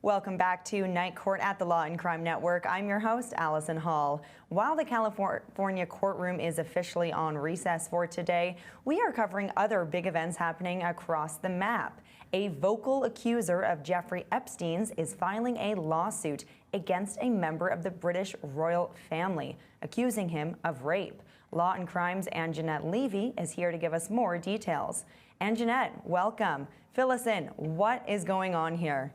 Welcome back to Night Court at the Law and Crime Network. I'm your host, Allison Hall. While the California courtroom is officially on recess for today, we are covering other big events happening across the map. A vocal accuser of Jeffrey Epstein is filing a lawsuit against a member of the British royal family, accusing him of rape. Law and Crime's Anjanette Levy is here to give us more details. Anjanette, welcome. Fill us in. What is going on here?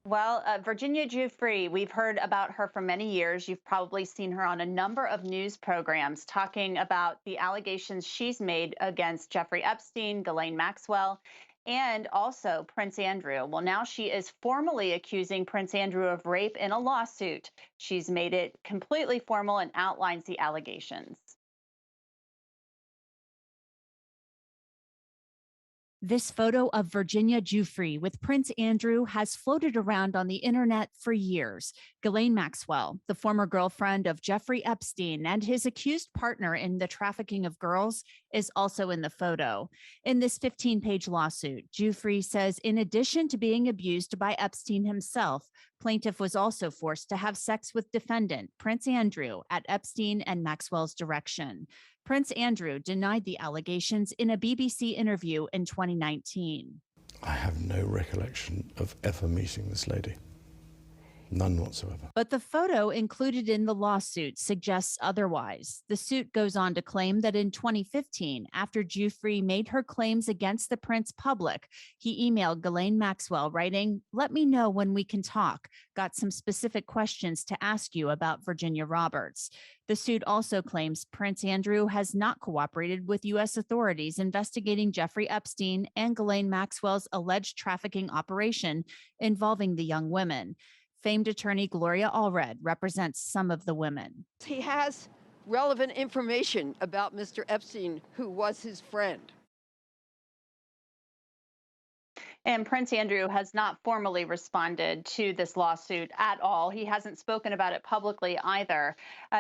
Well, Virginia Giuffre, we've heard about her for many years. You've probably seen her on a number of news programs talking about the allegations she's made against Jeffrey Epstein, Ghislaine Maxwell, and also Prince Andrew. Well, now she is formally accusing Prince Andrew of rape in a lawsuit. She's made it completely formal and outlines the allegations. This photo of Virginia Giuffre with Prince Andrew has floated around on the internet for years. Ghislaine Maxwell, the former girlfriend of Jeffrey Epstein and his accused partner in the trafficking of girls, is also in the photo. In this 15-page lawsuit, Giuffre says in addition to being abused by Epstein himself, plaintiff was also forced to have sex with defendant Prince Andrew at Epstein and Maxwell's direction. Prince Andrew denied the allegations in a BBC interview in 2019. I have no recollection of ever meeting this lady. None whatsoever. But the photo included in the lawsuit suggests otherwise. The suit goes on to claim that in 2015, after Giuffre made her claims against the prince public, he emailed Ghislaine Maxwell writing, "Let me know when we can talk. Got some specific questions to ask you about Virginia Roberts." The suit also claims Prince Andrew has not cooperated with U.S. authorities investigating Jeffrey Epstein and Ghislaine Maxwell's alleged trafficking operation involving the young women. Famed attorney Gloria Allred represents some of the women. He has relevant information about Mr. Epstein, who was his friend. And Prince Andrew has not formally responded to this lawsuit at all. He hasn't spoken about it publicly either.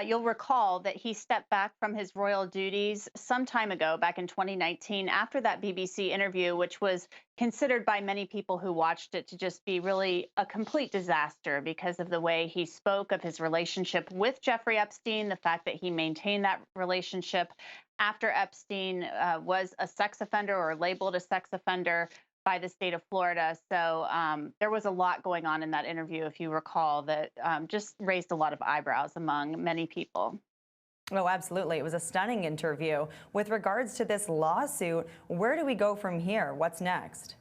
You'll recall that he stepped back from his royal duties some time ago, back in 2019, after that BBC interview, which was considered by many people who watched it to just be really a complete disaster because of the way he spoke of his relationship with Jeffrey Epstein, the fact that he maintained that relationship after Epstein was a sex offender or labeled a sex offender by the state of Florida. So there was a lot going on in that interview, if you recall, that just raised a lot of eyebrows among many people. Oh, absolutely. It was a stunning interview. With regards to this lawsuit, where do we go from here? What's next?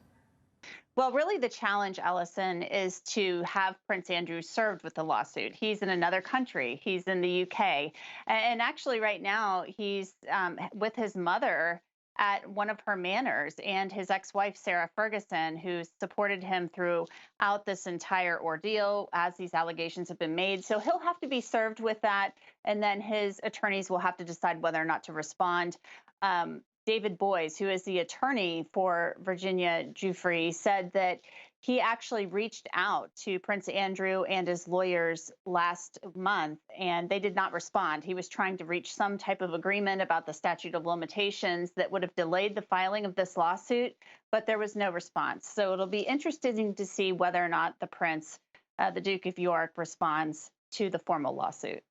Well, really, the challenge, Allison, is to have Prince Andrew served with the lawsuit. He's in another country. He's in the UK. And actually, right now, he's with his mother at one of her manors, and his ex-wife, Sarah Ferguson, who supported him throughout this entire ordeal as these allegations have been made. So he'll have to be served with that, and then his attorneys will have to decide whether or not to respond. David Boies, who is the attorney for Virginia Giuffre, said that he actually reached out to Prince Andrew and his lawyers last month, and they did not respond. He was trying to reach some type of agreement about the statute of limitations that would have delayed the filing of this lawsuit, but there was no response. So it'll be interesting to see whether or not the prince, the Duke of York, responds to the formal lawsuit.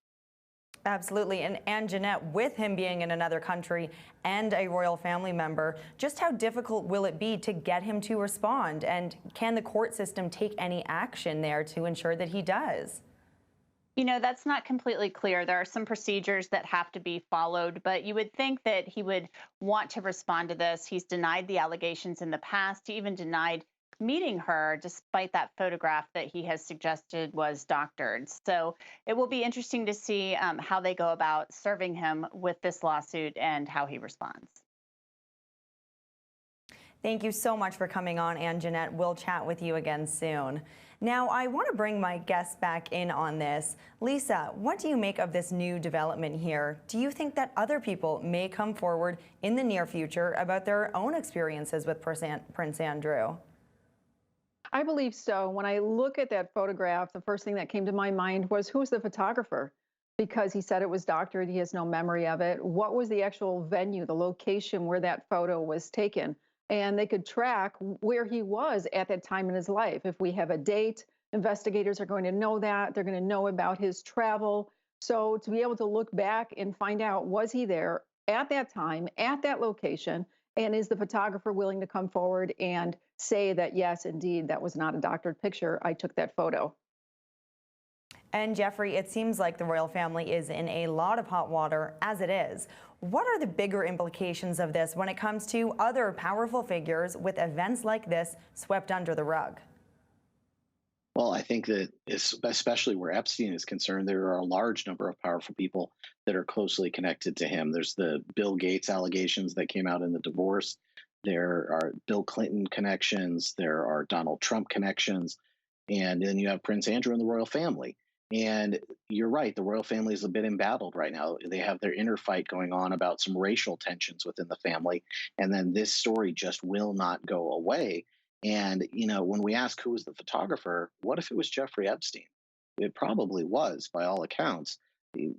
Absolutely. And Jeanette, with him being in another country and a royal family member, just how difficult will it be to get him to respond? And can the court system take any action there to ensure that he does? You know, that's not completely clear. There are some procedures that have to be followed, but you would think that he would want to respond to this. He's denied the allegations in the past. He even denied meeting her, despite that photograph that he has suggested was doctored. So it will be interesting to see how they go about serving him with this lawsuit and how he responds. Thank you so much for coming on, Anjanette. We'll chat with you again soon. Now, I want to bring my guests back in on this. Lisa, what do you make of this new development here? Do you think that other people may come forward in the near future about their own experiences with Prince Andrew? I believe so. When I look at that photograph, the first thing that came to my mind was, who's the photographer? Because he said it was doctored, he has no memory of it. What was the actual venue, the location where that photo was taken? and they could track where he was at that time in his life. If we have a date, investigators are going to know that. They're going to know about his travel. So to be able to look back and find out, was he there at that time, at that location, and is the photographer willing to come forward and say that, yes, indeed, that was not a doctored picture, I took that photo. And Jeffrey, it seems like the royal family is in a lot of hot water as it is. What are the bigger implications of this when it comes to other powerful figures with events like this swept under the rug? Well, I think that especially where Epstein is concerned, there are a large number of powerful people that are closely connected to him. There's the Bill Gates allegations that came out in the divorce. There are Bill Clinton connections. There are Donald Trump connections. And then you have Prince Andrew and the royal family. And you're right, the royal family is a bit embattled right now. They have their inner fight going on about some racial tensions within the family. And then this story just will not go away. And, when we ask who was the photographer, what if it was Jeffrey Epstein? It probably was, by all accounts.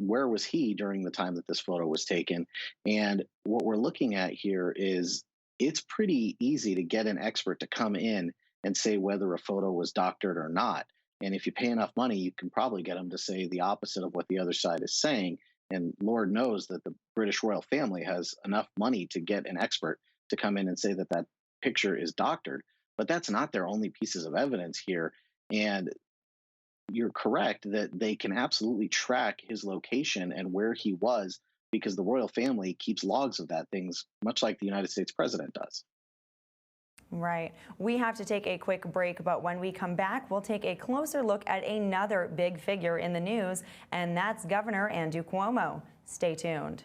Where was he during the time that this photo was taken? And what we're looking at here is it's pretty easy to get an expert to come in and say whether a photo was doctored or not. And if you pay enough money, you can probably get them to say the opposite of what the other side is saying. And Lord knows that the British royal family has enough money to get an expert to come in and say that that picture is doctored. But that's not their only pieces of evidence here. And you're correct that they can absolutely track his location and where he was because the royal family keeps logs of that, things much like the United States president does. Right. We have to take a quick break, but when we come back, we'll take a closer look at another big figure in the news, and that's Governor Andrew Cuomo. Stay tuned.